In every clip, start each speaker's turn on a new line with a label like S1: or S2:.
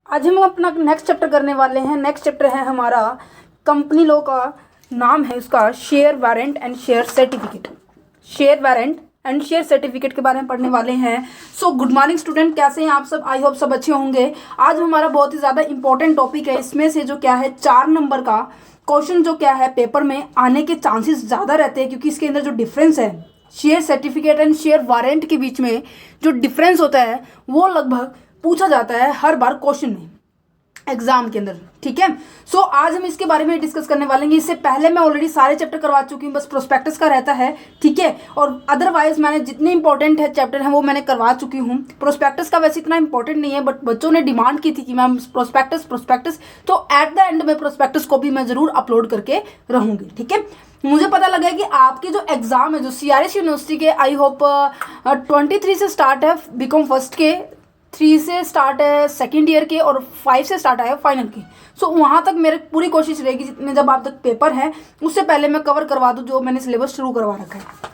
S1: आज हम अपना नेक्स्ट चैप्टर करने वाले हैं। नेक्स्ट चैप्टर है हमारा कंपनी लॉ का, नाम है उसका share warrant and share certificate. Share warrant and share certificate के बारे में पढ़ने वाले हैं। सो गुड मॉर्निंग स्टूडेंट, कैसे हैं आप सब? आई होप सब अच्छे होंगे। आज हमारा बहुत ही ज़्यादा इंपॉर्टेंट टॉपिक है। इसमें से जो क्या है 4 नंबर का क्वेश्चन जो क्या है पेपर में आने के चांसेस ज़्यादा रहते हैं, क्योंकि इसके अंदर जो डिफरेंस है share certificate and share warrant के बीच में जो डिफरेंस होता है वो लगभग पूछा जाता है हर बार क्वेश्चन में एग्जाम के अंदर। ठीक है, सो आज हम इसके बारे में डिस्कस करने वाले हैं। इससे पहले मैं ऑलरेडी सारे चैप्टर करवा चुकी हूँ, बस प्रोस्पेक्टस का रहता है। ठीक है, और अदरवाइज मैंने जितने इंपॉर्टेंट है चैप्टर हैं वो मैंने करवा चुकी हूँ। प्रोस्पेक्टस का वैसे इतना इंपॉर्टेंट नहीं है, बट बच्चों ने डिमांड की थी कि मैम प्रोस्पेक्टस, तो एट द एंड में प्रोस्पेक्टस को भी मैं जरूर अपलोड करके रहूंगी। ठीक है, मुझे पता लगा कि आपके जो एग्जाम है जो CRS यूनिवर्सिटी के, आई होप 23 से स्टार्ट है बीकॉम फर्स्ट के, 3 से स्टार्ट है सेकेंड ईयर के, और 5 से स्टार्ट है फाइनल के। सो वहाँ तक मेरी पूरी कोशिश रहेगी जितने जब आप तक पेपर है उससे पहले मैं कवर करवा दूँ जो मैंने सिलेबस शुरू करवा रखा है।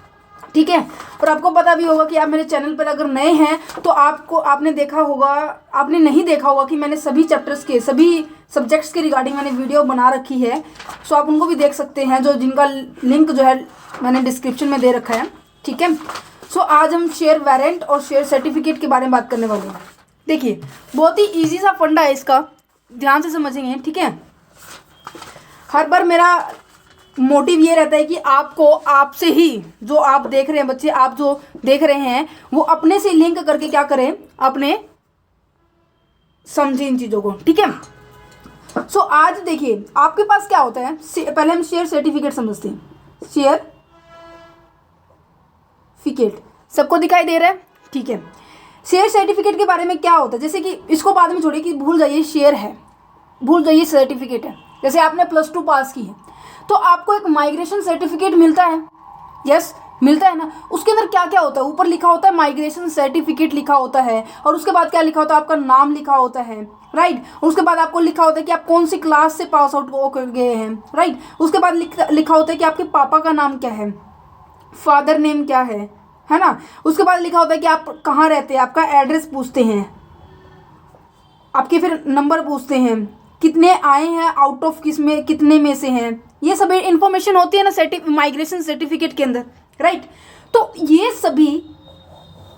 S1: ठीक है, और आपको पता भी होगा कि आप मेरे चैनल पर अगर नए हैं तो आपने देखा होगा, आपने नहीं देखा होगा कि मैंने सभी चैप्टर्स के सभी सब्जेक्ट्स के रिगार्डिंग मैंने वीडियो बना रखी है। सो आप उनको भी देख सकते हैं, जो जिनका लिंक जो है मैंने डिस्क्रिप्शन में दे रखा है। ठीक है, सो आज हम शेयर वारंट और शेयर सर्टिफिकेट के बारे में बात करने वाले हैं। देखिए, बहुत ही इजी सा फंडा है इसका, ध्यान से समझेंगे। ठीक है, हर बार मेरा मोटिव ये रहता है कि आपको आपसे ही जो आप देख रहे हैं बच्चे, आप जो देख रहे हैं वो अपने से लिंक करके क्या करें, अपने समझें इन चीज़ों को। ठीक है, सो आज देखिए आपके पास क्या होता है। पहले हम शेयर सर्टिफिकेट समझते हैं। शेयर फिकेट सबको दिखाई दे रहा है? ठीक है, शेयर सर्टिफिकेट के बारे में क्या होता है, जैसे कि इसको बाद में छोड़िए कि भूल जाइए शेयर है, भूल जाइए सर्टिफिकेट है। जैसे आपने +2 पास की है तो आपको एक माइग्रेशन सर्टिफिकेट मिलता है। यस, मिलता है ना। उसके अंदर क्या क्या होता है, ऊपर लिखा होता है माइग्रेशन सर्टिफिकेट लिखा होता है, और उसके बाद क्या लिखा होता है, आपका नाम लिखा होता है। राइट, उसके बाद आपको लिखा होता है कि आप कौन सी क्लास से पास आउट कर गए हैं। राइट, उसके बाद लिखा होता है कि आपके पापा का नाम क्या है, फादर नेम क्या है ना। उसके बाद लिखा होता है कि आप कहाँ रहते हैं, आपका एड्रेस पूछते हैं, आपके फिर नंबर पूछते हैं, कितने आए हैं आउट ऑफ कितने में से हैं। ये सभी इंफॉर्मेशन होती है ना माइग्रेशन सर्टिफिकेट के अंदर। राइट, तो ये सभी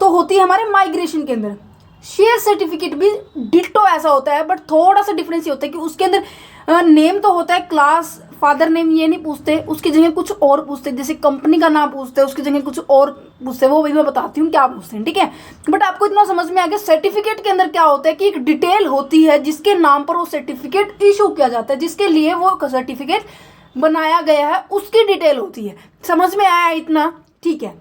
S1: तो होती है हमारे माइग्रेशन के अंदर। शेयर सर्टिफिकेट भी डिट्टो ऐसा होता है, बट थोड़ा सा डिफरेंस ये होता है कि उसके अंदर नेम तो होता है, क्लास फादर नेम ये नहीं पूछते, उसकी जगह कुछ और पूछते, जैसे कंपनी का नाम पूछते हैं, उसकी जगह कुछ और पूछते हैं, वो भी मैं बताती हूँ क्या पूछते हैं। ठीक है, बट आपको इतना समझ में आ गया सर्टिफिकेट के अंदर क्या होता है कि एक डिटेल होती है जिसके नाम पर वो सर्टिफिकेट इशू किया जाता है, जिसके लिए वो सर्टिफिकेट बनाया गया है उसकी डिटेल होती है। समझ में आया इतना? ठीक है,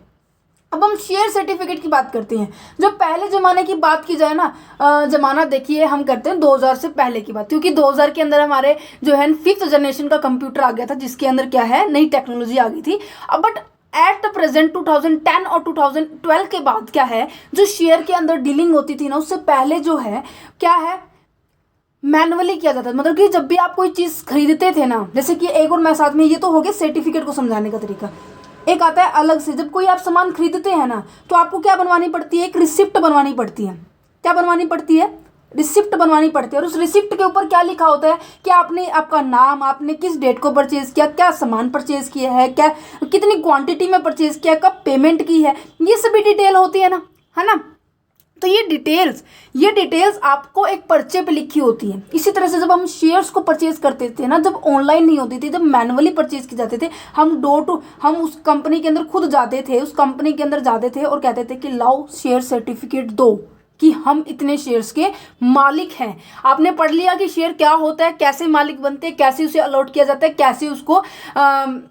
S1: अब हम शेयर सर्टिफिकेट की बात करते हैं। जो पहले ज़माने की बात की जाए ना, ज़माना देखिए हम करते हैं 2000 से पहले की बात, क्योंकि 2000 के अंदर हमारे जो है 5th जनरेशन का कंप्यूटर आ गया था, जिसके अंदर क्या है नई टेक्नोलॉजी आ गई थी। अब बट एट द प्रेजेंट 2010 और 2012 के बाद क्या है, जो शेयर के अंदर डीलिंग होती थी ना, उससे पहले जो है क्या है मैनुअली किया जाता है। मतलब कि जब भी आप कोई चीज़ खरीदते थे ना, जैसे कि एक और मैं साथ में, ये तो हो गया सर्टिफिकेट को समझाने का तरीका। एक आता है अलग से, जब कोई आप सामान खरीदते हैं ना तो आपको क्या बनवानी पड़ती है, एक रिसिप्ट बनवानी पड़ती है। क्या बनवानी पड़ती है? रिसिप्ट बनवानी पड़ती है। और उस रिसिप्ट के ऊपर क्या लिखा होता है कि आपने आपका नाम, आपने किस डेट को परचेज किया, क्या सामान परचेज किया है, क्या कितनी क्वांटिटी में परचेज किया, कब पेमेंट की है, ये सभी डिटेल होती है ना। तो ये डिटेल्स आपको एक पर्चे पे लिखी होती है। इसी तरह से जब हम शेयर्स को परचेज करते थे ना, जब ऑनलाइन नहीं होती थी, जब मैनुअली परचेज की जाते थे, हम उस कंपनी के अंदर खुद जाते थे, उस कंपनी के अंदर जाते थे और कहते थे कि लाओ शेयर सर्टिफिकेट दो कि हम इतने शेयर्स के मालिक हैं। आपने पढ़ लिया कि शेयर क्या होता है, कैसे मालिक बनते हैं, कैसे उसे अलॉट किया जाता है, कैसे उसको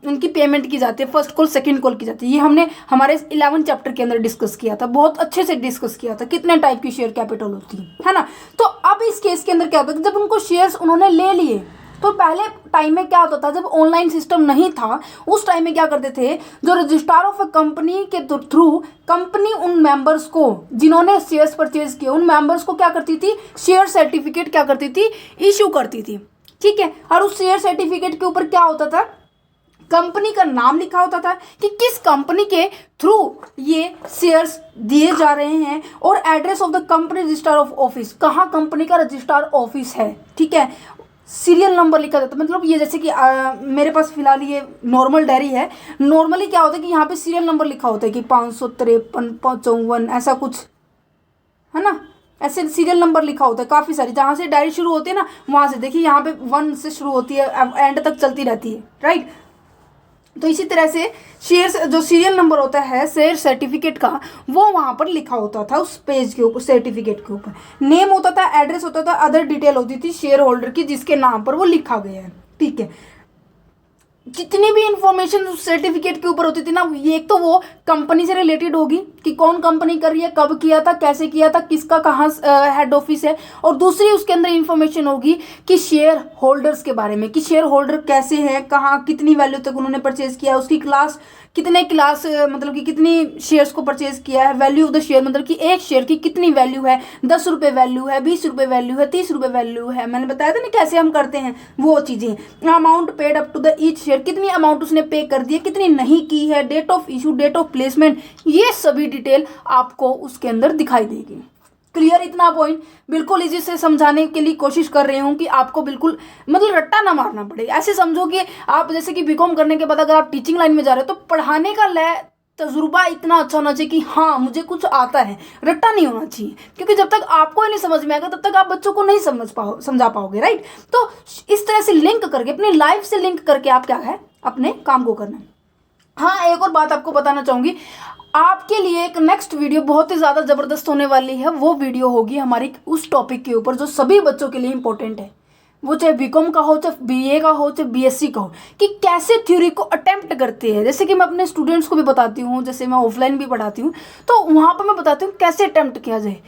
S1: उनकी पेमेंट की जाती है, फर्स्ट कॉल सेकंड कॉल की जाती है। ये हमने हमारे 11 चैप्टर के अंदर डिस्कस किया था, बहुत अच्छे से डिस्कस किया था कितने टाइप की शेयर कैपिटल होती है ना। तो अब इस केस के अंदर क्या होता है, जब उनको शेयर्स उन्होंने ले लिए, तो पहले टाइम में क्या होता था, जब ऑनलाइन सिस्टम नहीं था उस टाइम में क्या करते थे, जो रजिस्ट्रार ऑफ कंपनी के थ्रू कंपनी उन मेंबर्स को जिन्होंने शेयर्स परचेज किए, उन मेंबर्स को क्या करती थी, शेयर सर्टिफिकेट क्या करती थी, इशू करती थी। ठीक है, और उस शेयर सर्टिफिकेट के ऊपर क्या होता था, कंपनी का नाम लिखा होता था कि किस कंपनी के थ्रू ये शेयर्स दिए जा रहे हैं, और address of the company registrar of office, कहाँ कंपनी का रजिस्ट्रार ऑफिस है, ठीक है। सीरियल नंबर लिखा जाता है, मतलब ये जैसे कि मेरे पास फिलहाल ये नॉर्मल डायरी है। नॉर्मली क्या होता है कि यहाँ पे सीरियल नंबर लिखा होता है कि 553 554 ऐसा कुछ है ना, ऐसे सीरियल नंबर लिखा होता है काफ़ी सारी, जहाँ से डायरी शुरू होती है ना वहाँ से देखिए यहाँ पे 1 से शुरू होती है, एंड तक चलती रहती है, राइट। तो इसी तरह से शेयर्स जो सीरियल नंबर होता है शेयर सर्टिफिकेट का, वो वहाँ पर लिखा होता था उस पेज के ऊपर, सर्टिफिकेट के ऊपर। नेम होता था, एड्रेस होता था, अदर डिटेल होती थी शेयर होल्डर की जिसके नाम पर वो लिखा गया है, ठीक है। जितनी भी इंफॉर्मेशन उस सर्टिफिकेट के ऊपर होती थी ना, ये एक तो वो कंपनी से रिलेटेड होगी कि कौन कंपनी कर रही है, कब किया था, कैसे किया था, किसका कहाँ हेड ऑफिस है, और दूसरी उसके अंदर इंफॉर्मेशन होगी कि शेयर होल्डर्स के बारे में, कि शेयर होल्डर कैसे हैं, कहाँ कितनी वैल्यू तक उन्होंने परचेज किया, उसकी क्लास कितने क्लास मतलब कि कितनी शेयर्स को परचेज किया है, वैल्यू ऑफ द शेयर मतलब कि एक शेयर की कितनी वैल्यू है, 10 रुपये वैल्यू है, 20 रुपये वैल्यू है, 30 रुपये वैल्यू है, मैंने बताया था ना कैसे हम करते हैं वो चीज़ें। Amount paid up to the each share, कितनी अमाउंट उसने पे कर दी है, कितनी नहीं की है, date of issue, date of placement, ये सभी डिटेल आपको उसके अंदर दिखाई देगी। क्लियर इतना पॉइंट? बिल्कुल इजी से समझाने के लिए कोशिश कर रही हूँ कि आपको बिल्कुल मतलब रट्टा ना मारना पड़े। ऐसे समझो कि आप जैसे कि बीकॉम करने के बाद अगर आप टीचिंग लाइन में जा रहे हो तो पढ़ाने का तजुर्बा इतना अच्छा होना चाहिए कि हाँ मुझे कुछ आता है, रट्टा नहीं होना चाहिए, क्योंकि जब तक आपको ही नहीं समझ में आएगा तब तक आप बच्चों को नहीं समझा पाओगे, राइट। तो इस तरह से लिंक करके, अपनी लाइफ से लिंक करके आप क्या है अपने काम को करना है। हाँ, एक और बात आपको बताना चाहूँगी, आपके लिए एक नेक्स्ट वीडियो बहुत ही ज़्यादा ज़बरदस्त होने वाली है। वो वीडियो होगी हमारी उस टॉपिक के ऊपर जो सभी बच्चों के लिए इंपॉर्टेंट है, वो चाहे बीकॉम का हो, चाहे बीए का हो, चाहे बीएससी का हो, कि कैसे थ्योरी को अटेम्प्ट करते हैं। जैसे कि मैं अपने स्टूडेंट्स को भी बताती हूँ, जैसे मैं ऑफलाइन भी पढ़ाती हूँ तो वहाँ पर मैं बताती हूँ कैसे अटेम्प्ट किया जाए।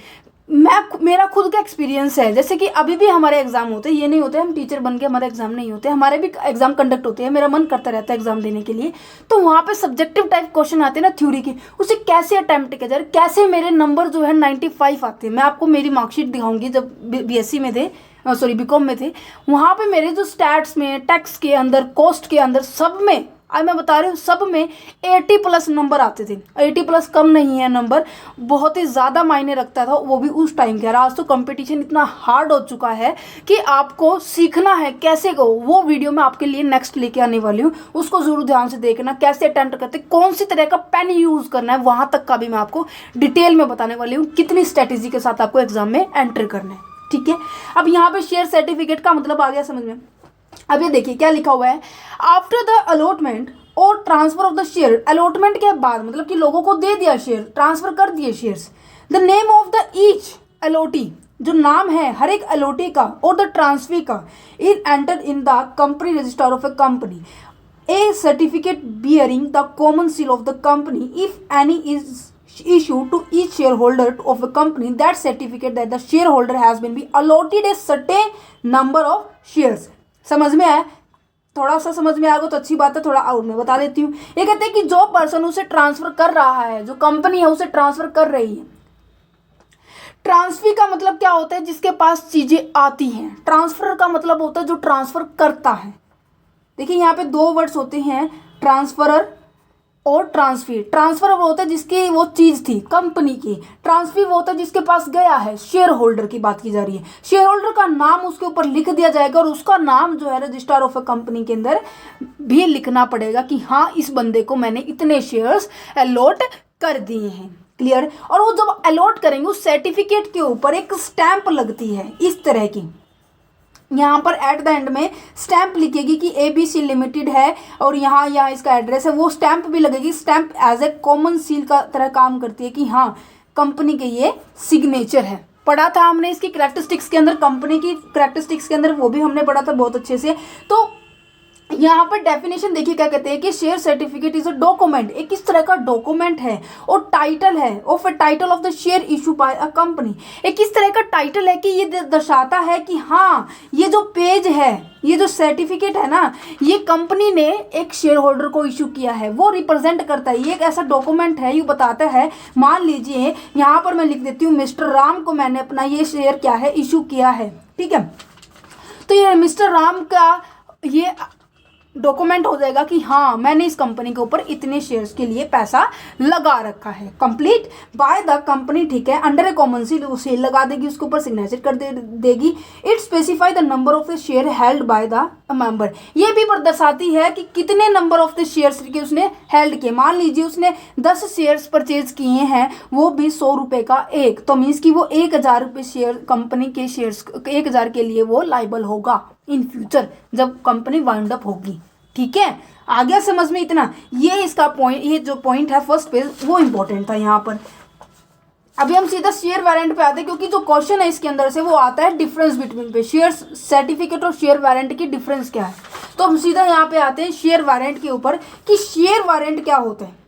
S1: मेरा खुद का एक्सपीरियंस है, जैसे कि अभी भी हमारे एग्जाम होते हैं, ये नहीं होते हम टीचर बन के हमारे एग्जाम नहीं होते, हमारे भी एग्जाम कंडक्ट होते हैं, मेरा मन करता रहता है एग्जाम देने के लिए। तो वहाँ पे सब्जेक्टिव टाइप क्वेश्चन आते हैं ना थ्योरी के, उसे कैसे अटेम्प्ट किया जाए, कैसे मेरे नंबर जो है 95 आते हैं। मैं आपको मेरी मार्कशीट दिखाऊंगी, जब बीएससी में थे, सॉरी बीकॉम में थे, वहाँ पे मेरे जो स्टैट्स में, टैक्स के अंदर, कॉस्ट के अंदर, सब में, आज मैं बता रही हूँ सब में 80+ नंबर आते थे। 80+ कम नहीं है नंबर, बहुत ही ज़्यादा मायने रखता था, वो भी उस टाइम के। आज तो कंपटीशन इतना हार्ड हो चुका है कि आपको सीखना है कैसे को, वो वीडियो मैं आपके लिए नेक्स्ट लेके आने वाली हूँ, उसको ज़रूर ध्यान से देखना। कैसे अटेम्प्ट करते, कौन सी तरह का पेन यूज़ करना है, वहाँ तक का भी मैं आपको डिटेल में बताने वाली हूँ, कितनी स्ट्रेटेजी के साथ आपको एग्जाम में एंटर करना है, ठीक है। अब यहाँ पे शेयर सर्टिफिकेट का मतलब आ गया समझ में। अब ये देखिए क्या लिखा हुआ है, आफ्टर द अलॉटमेंट और transfer of the share, allotment के बाद मतलब कि लोगों को दे दिया शेयर, ट्रांसफर कर दिए shares, the name of the each allottee, जो नाम है हर एक अलॉटी का और द ट्रांसफर का, is enter in the company register of A company, A certificate bearing the common seal of the company, if any is issued to each shareholder of a company, that certificate that the shareholder has been allotted a certain number of shares। समझ में आया? थोड़ा सा समझ में आ गया तो अच्छी बात है, थोड़ा और मैं बता देती हूँ। ये कहते हैं कि जो पर्सन उसे ट्रांसफर कर रहा है, जो कंपनी है उसे ट्रांसफर कर रही है। ट्रांसफर का मतलब क्या होता है, जिसके पास चीजें आती हैं। ट्रांसफर का मतलब होता है जो ट्रांसफर करता है। देखिए यहाँ पे 2 वर्ड्स होते हैं, ट्रांसफरर और ट्रांसफर। ट्रांसफर वो होता है जिसकी वो चीज़ थी कंपनी की, ट्रांसफर वो होता है जिसके पास गया है। शेयर होल्डर की बात की जा रही है, शेयर होल्डर का नाम उसके ऊपर लिख दिया जाएगा और उसका नाम जो है रजिस्टर ऑफ ए कंपनी के अंदर भी लिखना पड़ेगा कि हाँ इस बंदे को मैंने इतने शेयर्स अलॉट कर दिए हैं। क्लियर? और वो जब अलॉट करेंगे उस सर्टिफिकेट के ऊपर एक स्टैंप लगती है इस तरह की, यहाँ पर एट द एंड में स्टैंप लिखेगी कि ABC लिमिटेड है और यहाँ इसका एड्रेस है, वो स्टैंप भी लगेगी। Stamp as a common seal का तरह काम करती है कि हाँ कंपनी के ये सिग्नेचर है। पढ़ा था हमने इसकी करैक्टरिस्टिक्स के अंदर, कंपनी की करैक्टरिस्टिक्स के अंदर, वो भी हमने पढ़ा था बहुत अच्छे से। तो यहाँ पर डेफिनेशन देखिए क्या कहते हैं कि share certificate is a document, एक इस तरह का डॉक्यूमेंट है, और टाइटल है of A title of the share issue bye a company, एक इस तरह का टाइटल है कि ये दर्शाता है कि हाँ ये जो पेज है, ये जो सर्टिफिकेट है ना, ये कंपनी ने एक शेयर होल्डर को इशू किया है, वो रिप्रेजेंट करता है। ये एक ऐसा डॉक्यूमेंट है, ये बताता है, मान लीजिए यहाँ पर मैं लिख देती हूँ मिस्टर राम को मैंने अपना ये शेयर क्या है इशू किया है, ठीक है। तो ये मिस्टर राम का ये डॉक्यूमेंट हो जाएगा कि हाँ मैंने इस कंपनी के ऊपर इतने शेयर्स के लिए पैसा लगा रखा है, कंप्लीट बाय द कंपनी, ठीक है। अंडर ए कॉमन सील वो सेल लगा देगी, उसके ऊपर सिग्नेचर कर देगी। It specify the number of the share held by the member, ये भी दर्शाती है कि कितने नंबर ऑफ द शेयर्स के उसने हेल्ड किए। मान लीजिए उसने 10 शेयर्स परचेज किए हैं, वो भी 100 रुपये का एक, तो मीन्स कि वो 1000 रुपये शेयर, कंपनी के शेयर्स 1000 के लिए वो लाइबल होगा इन फ्यूचर जब कंपनी वाइंड अप होगी, ठीक है। आ गया समझ में इतना? ये इसका पॉइंट, ये जो पॉइंट है फर्स्ट पेज वो इंपॉर्टेंट था यहाँ पर। अभी हम सीधा शेयर वारंट पे आते हैं, क्योंकि जो क्वेश्चन है इसके अंदर से वो आता है डिफरेंस बिटवीन पे, शेयर सर्टिफिकेट और शेयर वारंट की डिफरेंस क्या है। तो हम सीधा यहाँ पे आते हैं शेयर वारंट के ऊपर कि शेयर वारंट क्या होता है।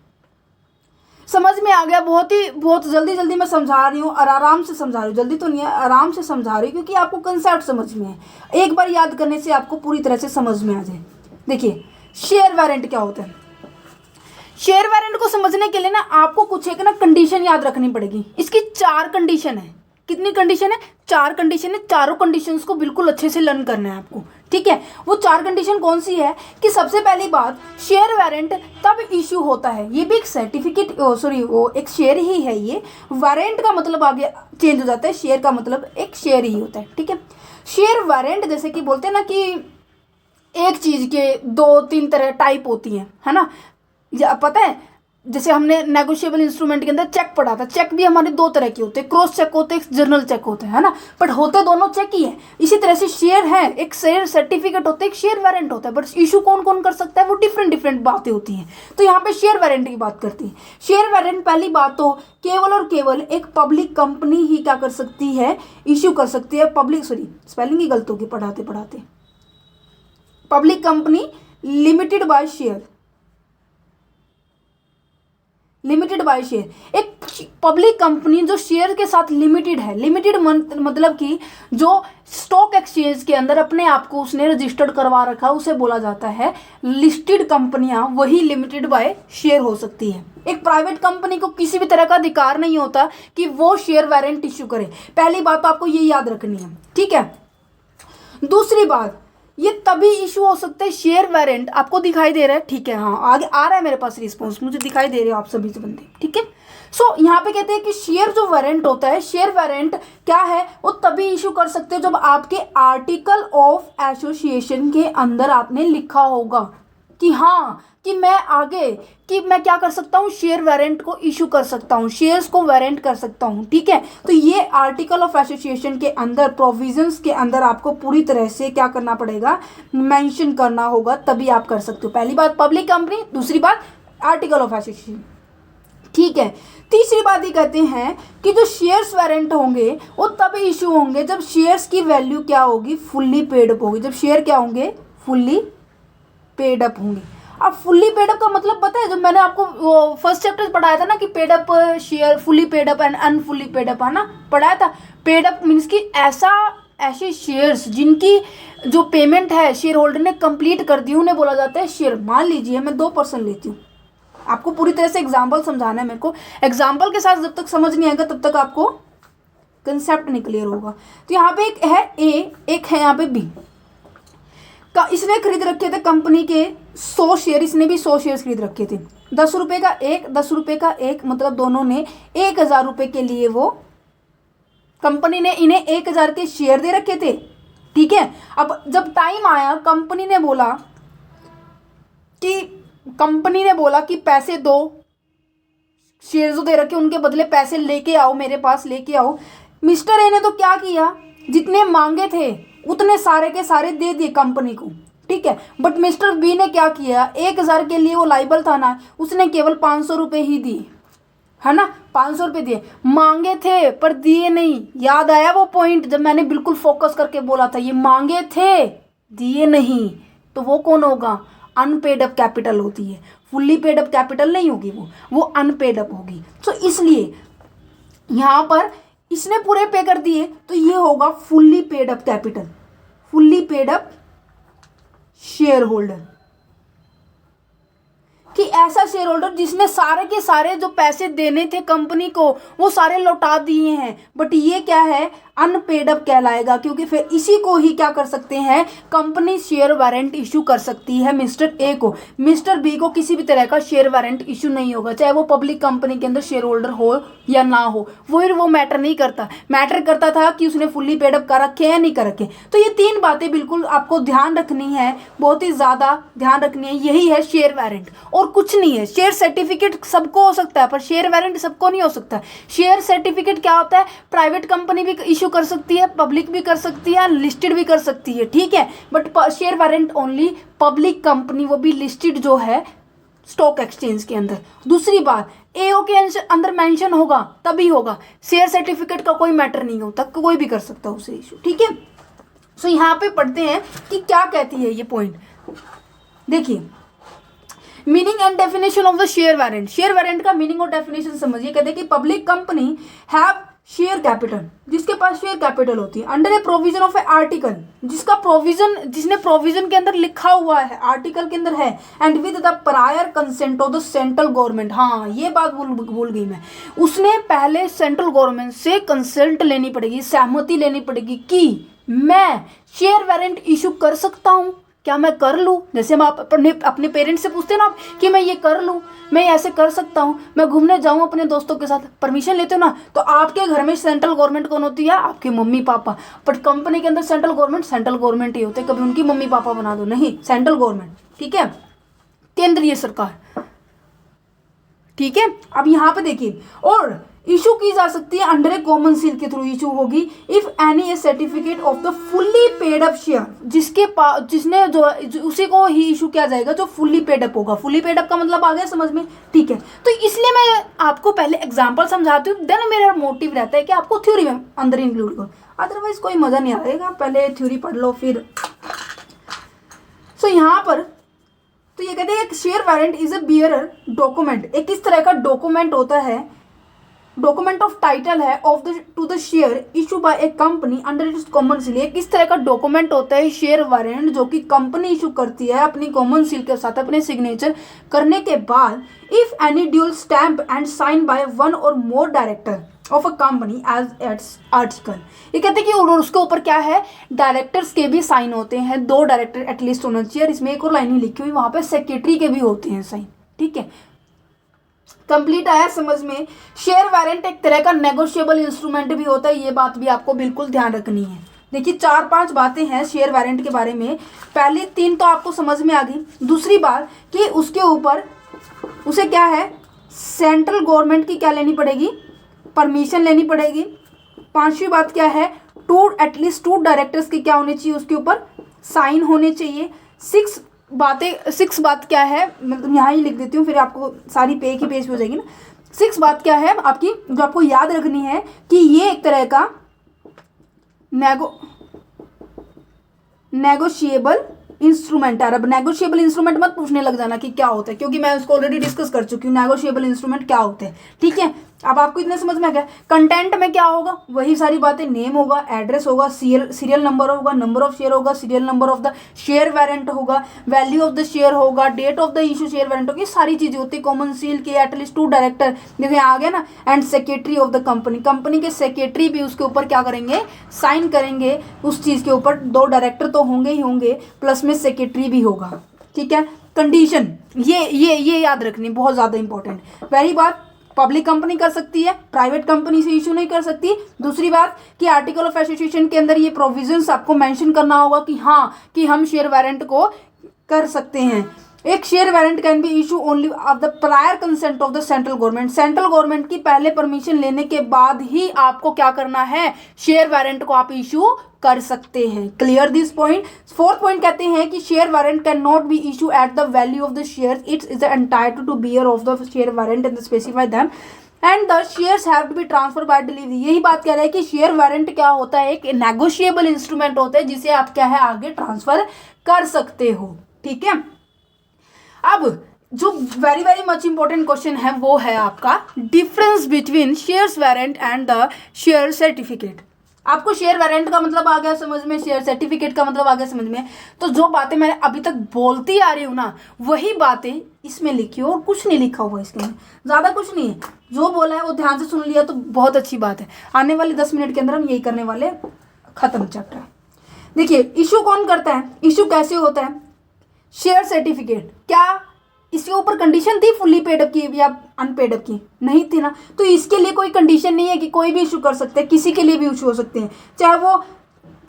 S1: समझ में आ गया? बहुत जल्दी मैं समझा रही हूँ और आराम से समझा रही हूँ, जल्दी तो नहीं है, आराम से समझा रही हूँ, क्योंकि आपको कंसेप्ट समझ में है। एक बार याद करने से आपको पूरी तरह से समझ में आ जाए। देखिए शेयर वारंट क्या होता है। शेयर वारंट को समझने के लिए ना आपको कुछ एक ना कंडीशन याद रखनी पड़ेगी। इसकी 4 कंडीशन है। कितनी कंडीशन है? 4 कंडीशन है। चारों कंडीशंस को बिल्कुल अच्छे से लर्न करना है आपको, ठीक है। वो 4 कंडीशन कौन सी है कि सबसे पहली बात, शेयर वारंट तब इश्यू होता है, ये भी एक सर्टिफिकेट वो एक शेयर ही है। ये वारंट का मतलब आगे चेंज हो जाता है, शेयर का मतलब एक शेयर ही होता है, ठीक है। शेयर वारंट जैसे कि बोलते हैं ना कि एक चीज़ के 2-3 तरह टाइप होती हैं, है ना। या पता है जैसे हमने नेगोशिएबल इंस्ट्रूमेंट के अंदर चेक पढ़ा था, चेक भी हमारे 2 तरह के होते हैं, क्रॉस चेक होते हैं, जर्नल चेक होते हैं, है ना। बट होते दोनों चेक ही है। इसी तरह से शेयर है, एक शेयर सर्टिफिकेट होता है, एक शेयर वारंट होता है, बट इशू कौन कौन कर सकता है वो डिफरेंट बातें होती हैं। तो यहाँ पे शेयर वारंट की बात करती है। शेयर वारंट पहली बात तो केवल और केवल एक पब्लिक कंपनी ही क्या कर सकती है, इशू कर सकती है। पब्लिक स्पेलिंग ही गलत होगी पढ़ाते public company limited by share, एक पब्लिक कंपनी जो शेयर के साथ लिमिटेड है। लिमिटेड मतलब कि जो स्टॉक एक्सचेंज के अंदर अपने आप को उसने रजिस्टर्ड करवा रखा है, उसे बोला जाता है लिस्टेड कंपनियां, वही लिमिटेड बाय शेयर हो सकती है। एक प्राइवेट कंपनी को किसी भी तरह का अधिकार नहीं होता कि वो शेयर वारंट इश्यू करे। पहली बात तो आपको ये याद रखनी है, ठीक है। दूसरी बात, ये तभी इशू हो सकता है शेयर वारंट, आपको दिखाई दे रहा है, ठीक है, हाँ आगे आ रहा है मेरे पास रिस्पॉन्स, मुझे दिखाई दे रहे हो आप सभी से बंदे, ठीक है। सो यहाँ पे कहते हैं कि शेयर जो वारंट होता है, शेयर वारंट क्या है, वो तभी इशू कर सकते हो जब आपके आर्टिकल ऑफ एसोसिएशन के अंदर आपने लिखा होगा कि हाँ कि मैं क्या कर सकता हूँ, शेयर वारंट को इशू कर सकता हूँ, शेयर्स को वारंट कर सकता हूँ, ठीक है। तो ये आर्टिकल ऑफ एसोसिएशन के अंदर, प्रोविजंस के अंदर आपको पूरी तरह से क्या करना पड़ेगा, मेंशन करना होगा, तभी आप कर सकते हो। पहली बात पब्लिक कंपनी, दूसरी बात आर्टिकल ऑफ एसोसिएशन, ठीक है। तीसरी बात ये कहते हैं कि जो शेयर्स वारंट होंगे वो तब इशू होंगे जब शेयर्स की वैल्यू क्या होगी, फुल्ली पेड अप होगी। जब शेयर क्या होंगे, फुल्ली पेड अप होंगे। अब फुल्ली पेड अप का मतलब पता है, जब मैंने आपको वो फर्स्ट चैप्टर पढ़ाया था ना कि paid up share, fully paid up and unfully paid up, है ना, पढ़ाया था। पेड अप मीन्स कि ऐसे शेयर्स जिनकी जो पेमेंट है शेयर होल्डर ने कंप्लीट कर दी, उन्हें बोला जाता है शेयर। मान लीजिए मैं 2% लेती हूँ, आपको पूरी तरह से एग्जाम्पल समझाना है मेरे को, एग्जाम्पल के साथ जब तक समझ नहीं आएगा तब तक आपको कंसेप्ट नहीं क्लियर होगा। तो यहाँ पे एक है ए, एक है यहाँ पे बी का, इसने खरीद रखे थे कंपनी के 100 शेयर, इसने भी 100 शेयर खरीद रखे थे, 10 रुपये का एक, 10 रुपये का एक, मतलब दोनों ने 1000 रुपये के लिए, वो कंपनी ने इन्हें 1000 के शेयर दे रखे थे, ठीक है। अब जब टाइम आया, कंपनी ने बोला कि पैसे दो, शेयर जो दे रखे उनके बदले पैसे लेके आओ, मेरे पास लेके आओ। मिस्टर ए ने तो क्या किया, जितने मांगे थे उतने सारे के सारे दे दिए कंपनी को, ठीक है। बट मिस्टर बी ने क्या किया, 1000 के लिए वो लाइबल था ना, उसने केवल 500 रुपये ही दिए, है ना, 500 रुपये दिए। मांगे थे पर दिए नहीं। याद आया वो पॉइंट जब मैंने बिल्कुल फोकस करके बोला था, ये मांगे थे दिए नहीं, तो वो कौन होगा, अनपेड अप कैपिटल होती है। फुल्ली पेड अप कैपिटल नहीं होगी, वो अनपेड अप होगी। तो इसलिए यहाँ पर इसने पूरे पे कर दिए, तो ये होगा fully paid up capital, fully paid up share holder, कि ऐसा शेयर होल्डर जिसने सारे के सारे जो पैसे देने थे कंपनी को वो सारे लौटा दिए हैं, बट ये क्या है, अनपेड अप कहलाएगा, क्योंकि फिर इसी को ही क्या कर सकते हैं, कंपनी शेयर वारंट इशू कर सकती है मिस्टर ए को। मिस्टर बी को किसी भी तरह का शेयर वारंट इशू नहीं होगा, चाहे वो पब्लिक कंपनी के अंदर शेयर होल्डर हो या ना हो, वो मैटर नहीं करता। मैटर करता था कि उसने फुल्ली पेड अप कर रखे या नहीं कर रखे। तो ये तीन बातें बिल्कुल आपको ध्यान रखनी है, बहुत ही ज़्यादा ध्यान रखनी है। यही है शेयर वारंट और कुछ नहीं है। शेयर सर्टिफिकेट सबको हो सकता है पर शेयर वारंट सबको नहीं हो सकता। शेयर सर्टिफिकेट क्या होता है, प्राइवेट कंपनी भी इशू कर सकती है, पब्लिक भी कर सकती है, लिस्टेड भी कर सकती है, ठीक है। But share warrant only public company, वो भी लिस्टेड जो है स्टॉक एक्सचेंज के अंदर। दूसरी बात, एओ के अंदर मेंशन होगा तभी होगा। शेयर सर्टिफिकेट का कोई मैटर नहीं होता, कोई भी कर सकता है उसे इशू, ठीक है। सो यहाँ पे पढ़ते हैं कि क्या कहती है ये पॉइंट। देखिए, meaning and definition of the share warrant. Share warrant का मीनिंग और डेफिनेशन समझिए। कहते हैं कि public company have share capital, जिसके पास शेयर कैपिटल होती है, under A provision of A article, जिसका प्रोविजन, जिसने प्रोविजन के अंदर लिखा हुआ है, आर्टिकल के अंदर है, and with the prior consent of the central government. हाँ, ये बात भूल गई मैं, उसने पहले सेंट्रल गवर्नमेंट से कंसेंट लेनी पड़ेगी, सहमति लेनी पड़ेगी कि मैं शेयर वारंट इशू कर सकता हूँ, क्या मैं कर लूँ। जैसे हम आप अपने पेरेंट्स से पूछते हैं ना कि मैं ये कर लूँ, मैं ऐसे कर सकता हूँ, मैं घूमने जाऊँ अपने दोस्तों के साथ, परमिशन लेते हो ना। तो आपके घर में सेंट्रल गवर्नमेंट कौन होती है, आपके मम्मी पापा। बट कंपनी के अंदर सेंट्रल गवर्नमेंट ही होते हैं, कभी उनकी मम्मी पापा बना दो, नहीं, सेंट्रल गवर्नमेंट, ठीक है, केंद्रीय सरकार, ठीक है। अब यहाँ पे देखिए, और इशू की जा सकती है अंडर ए कॉमन सील के थ्रू इशू होगी if any A certificate of the fully paid up share, जिसके पास, जिसने जो उसी को ही इशू किया जाएगा जो फुल्ली पेड अप होगा। फुल्ली पेड अप का मतलब आ गया समझ में, ठीक है। तो इसलिए मैं आपको पहले एग्जांपल समझाती हूँ, देन मेरा मोटिव रहता है कि आपको थ्योरी में अंदर इंक्लूड करो, अदरवाइज कोई मजा नहीं आएगा। पहले थ्योरी पढ़ लो फिर। सो यहाँ पर तो ये कहते हैं एक share warrant is a bearer document, एक किस तरह का डॉक्यूमेंट होता है, डॉक्यूमेंट ऑफ टाइटल है of the two the share issue bye A company under its common seal. ये किस तरह का डॉक्यूमेंट होता है शेयर वारंट, जो कि कंपनी इशू करती है अपनी कॉमन सील के साथ, अपने सिग्नेचर करने के बाद, if any dual stamp and sign by one और more director of a company as its article. ये कहते हैं कि उसके ऊपर क्या है, डायरेक्टर्स के भी साइन होते हैं, 2 डायरेक्टर एटलीस्ट होना चाहिए। इसमें एक और लाइन ही लिखी हुई, वहां पे सेक्रेटरी के भी होते हैं साइन, ठीक है। कंप्लीट आया समझ में। शेयर वारंट एक तरह का नेगोशिएबल इंस्ट्रूमेंट भी होता है, ये बात भी आपको बिल्कुल ध्यान रखनी है। देखिए 4-5 बातें हैं शेयर वारंट के बारे में, पहली 3 तो आपको समझ में आ गई। दूसरी बात कि उसके ऊपर उसे क्या है, सेंट्रल गवर्नमेंट की क्या लेनी पड़ेगी, परमिशन लेनी पड़ेगी। 5वीं बात क्या है, एटलीस्ट 2 डायरेक्टर्स की क्या होनी चाहिए, उसके ऊपर साइन होने चाहिए। 6 बात क्या है, मतलब यहाँ ही लिख देती हूँ, फिर आपको सारी पे की पेज पे हो जाएगी ना। 6 बात क्या है आपकी, जो आपको याद रखनी है कि ये एक तरह का नेगोशिएबल इंस्ट्रूमेंट है। अब नेगोशिएबल इंस्ट्रूमेंट मत पूछने लग जाना कि क्या होता है, क्योंकि मैं उसको ऑलरेडी डिस्कस कर चुकी हूँ नेगोशिएबल इंस्ट्रूमेंट क्या होते हैं, ठीक है। अब आपको इतने समझ में आ गया। कंटेंट में क्या होगा, वही सारी बातें, नेम होगा, एड्रेस होगा, सीरियल नंबर होगा, नंबर ऑफ शेयर होगा, serial number of the share warrant होगा, वैल्यू ऑफ द शेयर होगा, date of the issue share warrant होगी, सारी चीजें होती है। कॉमन सील के एटलीस्ट 2 डायरेक्टर, देखो यहाँ आ गया ना, and secretary of the company, company के सेक्रेटरी भी उसके ऊपर क्या करेंगे, साइन करेंगे उस चीज के ऊपर। 2 डायरेक्टर तो होंगे ही होंगे, प्लस में सेक्रेटरी भी होगा, ठीक है। कंडीशन ये याद रखनी बहुत ज्यादा इंपॉर्टेंट। पहली बात, पब्लिक कंपनी कर सकती है, प्राइवेट कंपनी से इशू नहीं कर सकती। दूसरी बात कि आर्टिकल ऑफ एसोसिएशन के अंदर ये प्रोविजंस आपको मेंशन करना होगा कि हाँ, कि हम शेयर वारंट को कर सकते हैं। एक share warrant can be issue only of the prior consent of the central government, central government की पहले परमिशन लेने के बाद ही आपको क्या करना है, शेयर वारंट को आप इशू कर सकते हैं। Clear this point. 4th point कहते हैं कि share warrant can not be issue at the value of the share, it's is entitled to bear of the share warrant and specify them and the shares have to be transfer by delivery. यही बात कह रहा है कि share warrant क्या होता है, एक नेगोशिएबल इंस्ट्रूमेंट होता है जिसे आप क्या है आगे ट्रांसफर कर सकते हो, ठीक है। अब जो very very much important question है वो है आपका difference between shares warrant and the share certificate. आपको शेयर वारंट का मतलब आ गया समझ में, शेयर सर्टिफिकेट का मतलब आ गया समझ में। तो जो बातें मैंने अभी तक बोलती आ रही हूँ ना, वही बातें इसमें लिखी हो और कुछ नहीं लिखा हुआ इसके में, ज़्यादा कुछ नहीं है। जो बोला है वो ध्यान से सुन लिया तो बहुत अच्छी बात है। आने वाले 10 मिनट के अंदर हम यही करने वाले, खत्म चैप्टर। देखिए इशू कौन करता है, इशू कैसे होता है। शेयर सर्टिफिकेट, क्या इसके ऊपर कंडीशन थी फुल्ली पेड अप की या अनपेड अप की? नहीं थी ना। तो इसके लिए कोई कंडीशन नहीं है कि कोई भी इशू कर सकते हैं, किसी के लिए भी इशू हो सकते हैं, चाहे वो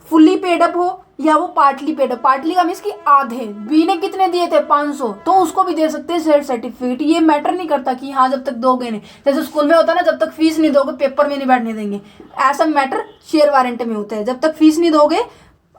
S1: फुल्ली पेड अप हो या वो पार्टली पेड अप। पार्टली का मीन्स कि आधे, बी ने कितने दिए थे 500, तो उसको भी दे सकते हैं शेयर सर्टिफिकेट। ये मैटर नहीं करता कि हाँ जब तक दोगे नहीं, जैसे स्कूल में होता है ना, जब तक फीस नहीं दोगे पेपर में नहीं बैठने देंगे, ऐसा मैटर शेयर वारंट में होता है। जब तक फीस नहीं दोगे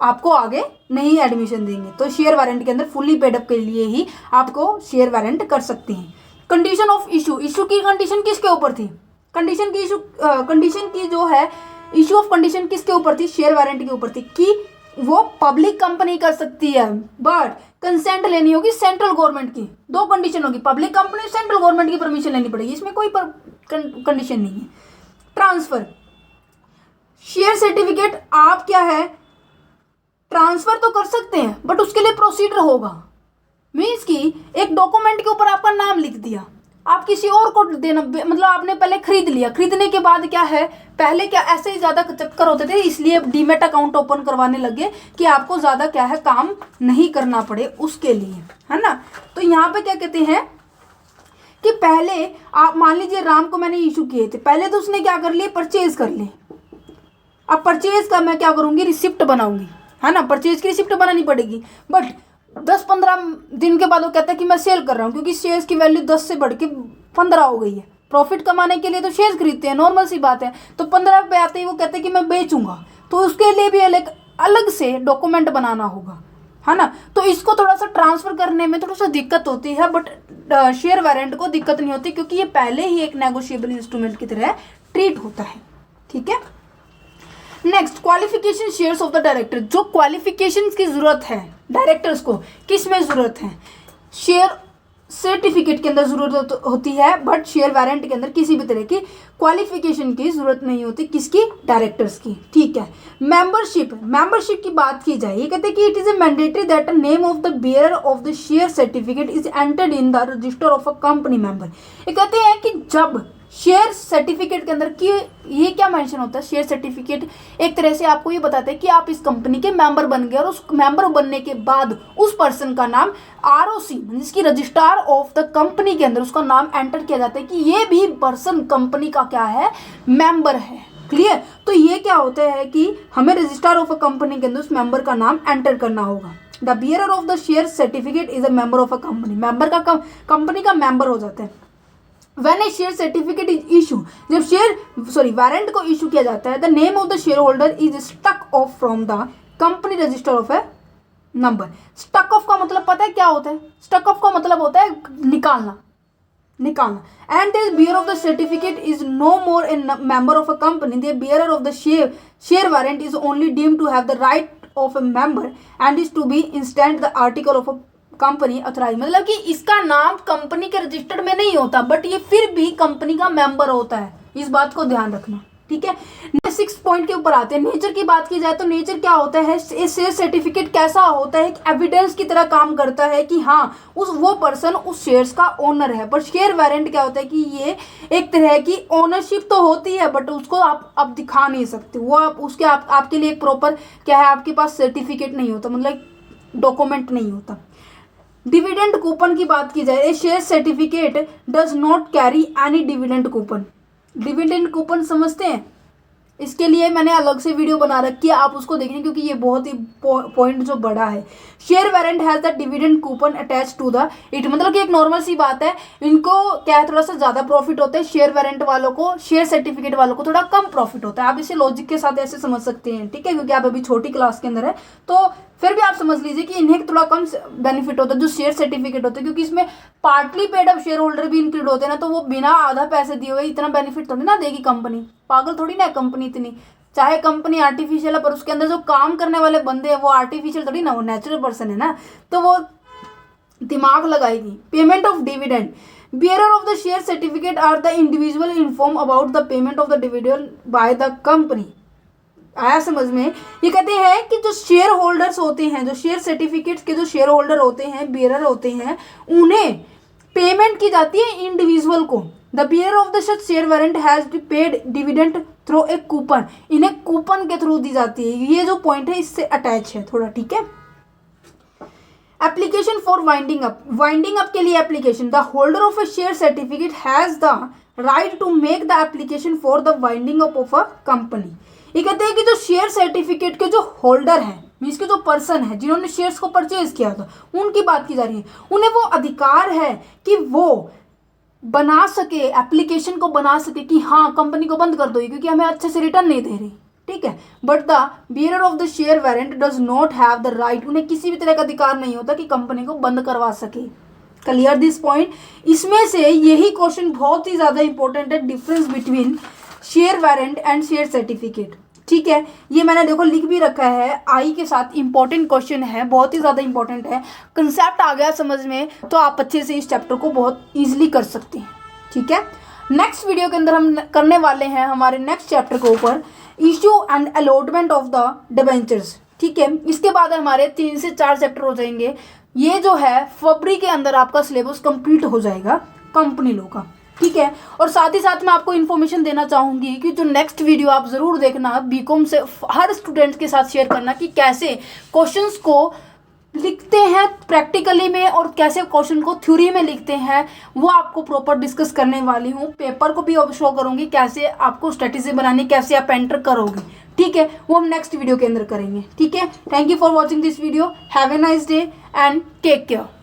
S1: आपको आगे नहीं एडमिशन देंगे। तो शेयर वारंट के अंदर फुल्ली पेड अप के लिए ही आपको शेयर वारंट कर सकते हैं। कंडीशन ऑफ इशू, इशू की कंडीशन किसके ऊपर थी? कंडीशन की इशू, कंडीशन की जो है इशू ऑफ कंडीशन किसके ऊपर थी? शेयर वारंट के ऊपर थी कि वो पब्लिक कंपनी कर सकती है, बट कंसेंट लेनी होगी सेंट्रल गवर्नमेंट की। दो कंडीशन होगी, पब्लिक कंपनी, सेंट्रल गवर्नमेंट की परमिशन लेनी पड़ेगी, इसमें कोई कंडीशन नहीं है। ट्रांसफर, शेयर सर्टिफिकेट आप क्या है ट्रांसफर तो कर सकते हैं, बट उसके लिए प्रोसीजर होगा। मीन्स कि एक डॉक्यूमेंट के ऊपर आपका नाम लिख दिया, आप किसी और को देना, मतलब आपने पहले खरीद लिया, खरीदने के बाद क्या है, पहले क्या ऐसे ही ज़्यादा चक्कर होते थे, इसलिए डीमेट अकाउंट ओपन करवाने लगे कि आपको ज़्यादा क्या है काम नहीं करना पड़े उसके लिए, है ना। तो यहाँ पे क्या कहते हैं कि पहले आप मान लीजिए राम को मैंने इशू किए थे, पहले तो उसने क्या कर लिए, परचेज कर लिए। अब परचेज का मैं क्या करूँगी, रिसिप्ट बनाऊंगी, है ना। परचेज की रिसिप्ट बनानी पड़ेगी, बट 10-15 दिन के बाद वो कहता है कि मैं सेल कर रहा हूँ, क्योंकि शेयर्स की वैल्यू 10 से बढ़ के 15 हो गई है। प्रॉफिट कमाने के लिए तो शेयर्स खरीदते हैं, नॉर्मल सी बात है। तो 15 पे आते ही वो कहते हैं कि मैं बेचूंगा, तो उसके लिए भी अलग से डॉक्यूमेंट बनाना होगा, है ना। तो इसको थोड़ा सा ट्रांसफर करने में थोड़ा सा दिक्कत होती है, बट शेयर वारंट को दिक्कत नहीं होती, क्योंकि ये पहले ही एक नेगोशिएबल इंस्ट्रूमेंट की तरह ट्रीट होता है, ठीक है। Next, qualification shares of the director. जो क्वालिफिकेशन की जरूरत है डायरेक्टर्स को, किस में जरूरत है, शेयर सर्टिफिकेट के अंदर जरूरत होती है, बट शेयर वारंट के अंदर किसी भी तरह की क्वालिफिकेशन की जरूरत नहीं होती। किसकी? डायरेक्टर्स की, ठीक है। मेंबरशिप, मेंबरशिप की बात की जाए, ये कहते हैं कि it is a mandatory that name of the bearer of the share certificate is entered in the register of a company member. ये कहते हैं कि जब शेयर सर्टिफिकेट के अंदर की ये क्या मेंशन होता है, शेयर सर्टिफिकेट एक तरह से आपको ये बताता है कि आप इस कंपनी के मेंबर बन गए, और उस मेंबर बनने के बाद उस पर्सन का नाम आरओसी, जिसकी रजिस्ट्रार ऑफ द कंपनी के अंदर उसका नाम एंटर किया जाता है कि ये भी पर्सन कंपनी का क्या है, मेंबर है। क्लियर? तो ये क्या होता है कि हमें रजिस्ट्रार ऑफ अ कंपनी के अंदर उस मेंबर का नाम एंटर करना होगा। The bearer of the share certificate is a member of a company, member का कंपनी का मेंबर हो जाता है। When a share certificate is issue, जब वारंट को इशू किया जाता है, the name of the shareholder is struck off from the company register of a number। struck off का मतलब पता है क्या होता है? struck off का मतलब होता है निकालना। And the bearer of the certificate is no more a member of a company, the bearer of the share warrant is only deemed to have the right of a member and is to be instant the article of a company authorise. मतलब कि इसका नाम company के registered में नहीं होता, but ये फिर भी कंपनी का मेंबर होता है, इस बात को ध्यान रखना, ठीक है। 6 पॉइंट के ऊपर आते हैं। नेचर की बात की जाए तो नेचर क्या होता है, शेयर सर्टिफिकेट कैसा होता है, एविडेंस की तरह काम करता है कि हाँ वो पर्सन उस शेयर्स का ओनर है। पर शेयर वारंट क्या होता है कि ये एक तरह की ओनरशिप तो होती है, बट उसको आप दिखा नहीं सकते, वो आपके लिए एक प्रॉपर क्या है, आपके पास सर्टिफिकेट नहीं होता, मतलब डॉक्यूमेंट नहीं होता। डिविडेंड कूपन की बात की जाए, share certificate does not carry any dividend coupon. Dividend coupon समझते हैं, इसके लिए मैंने अलग से वीडियो बना रखी है, आप उसको देखें, क्योंकि ये बहुत ही पॉइंट जो बड़ा है। Share warrant has the dividend coupon attach to the it, मतलब कि एक नॉर्मल सी बात है, इनको क्या है थोड़ा सा ज़्यादा प्रॉफिट होता है शेयर वारंट वालों को, शेयर सर्टिफिकेट वालों को थोड़ा कम प्रॉफिट होता है। आप इसे लॉजिक के साथ ऐसे समझ सकते हैं, ठीक है, क्योंकि आप अभी छोटी क्लास के अंदर है, तो फिर भी आप समझ लीजिए कि इन्हें थोड़ा कम बेनिफिट होता है जो शेयर सर्टिफिकेट होता है, क्योंकि इसमें partly paid up share holder भी इंक्लूड होते हैं ना, तो वो बिना आधा पैसे दिए हुए इतना बेनिफिट थोड़ी ना देगी कंपनी, पागल थोड़ी ना कंपनी इतनी। चाहे कंपनी आर्टिफिशियल है, पर उसके अंदर जो काम करने वाले बंदे हैं वो आर्टिफिशियल थोड़ी ना, वो नेचुरल पर्सन है ना, तो वो दिमाग लगाएगी। Payment of dividend, bearer of the share certificate are the individual informed about the payment of the dividend by the company। आया समझ में? ये कहते हैं कि जो शेयर होल्डर्स होते हैं, जो शेयर सर्टिफिकेट्स के जो शेयर होल्डर होते हैं, बियरर होते हैं, उन्हें पेमेंट की जाती है इंडिविजुअल को। The bearer of the such share warrant has paid dividend through a coupon, इन्हें कूपन के थ्रू दी जाती है। ये जो पॉइंट है इससे अटैच है थोड़ा, ठीक है। Application for winding up, winding up के लिए application. The holder of a share certificate has the right to make the application for the winding up of a company. ये कहते हैं कि जो शेयर सर्टिफिकेट के जो होल्डर हैं, मीन्स के जो पर्सन है जिन्होंने शेयर्स को परचेज किया था, उनकी बात की जा रही है, उन्हें वो अधिकार है कि वो बना सके, एप्लीकेशन को बना सके कि हाँ कंपनी को बंद कर दो क्योंकि हमें अच्छे से रिटर्न नहीं दे रही, ठीक है। But the bearer of the share warrant does not have the right, उन्हें किसी भी तरह का अधिकार नहीं होता कि कंपनी को बंद करवा सके। Clear this point? इसमें से यही क्वेश्चन बहुत ही ज़्यादा इंपॉर्टेंट है, difference between share warrant and share certificate, ठीक है। ये मैंने देखो लिख भी रखा है आई के साथ, इंपॉर्टेंट क्वेश्चन है, बहुत ही ज़्यादा इंपॉर्टेंट है। कंसेप्ट आ गया समझ में तो आप अच्छे से इस चैप्टर को बहुत ईजिली कर सकते हैं, ठीक है। नेक्स्ट वीडियो के अंदर हम करने वाले हैं हमारे नेक्स्ट चैप्टर के ऊपर issue and allotment of the debentures, ठीक है। इसके बाद हमारे 3 से 4 चैप्टर हो जाएंगे। ये जो है फरवरी के अंदर आपका सिलेबस कंप्लीट हो जाएगा कंपनी लॉ का, ठीक है। और साथ ही साथ मैं आपको इन्फॉर्मेशन देना चाहूँगी कि जो नेक्स्ट वीडियो आप ज़रूर देखना, बीकॉम से हर स्टूडेंट के साथ शेयर करना कि कैसे क्वेश्चंस को लिखते हैं प्रैक्टिकली में और कैसे क्वेश्चन को थ्योरी में लिखते हैं, वो आपको प्रॉपर डिस्कस करने वाली हूँ। पेपर को भी शो करूँगी कैसे आपको स्ट्रेटेजी बनानी, कैसे आप एंटर करोगे, ठीक है। वो हम नेक्स्ट वीडियो के अंदर करेंगे, ठीक है। Thank you for watching this video, have a nice day and take care.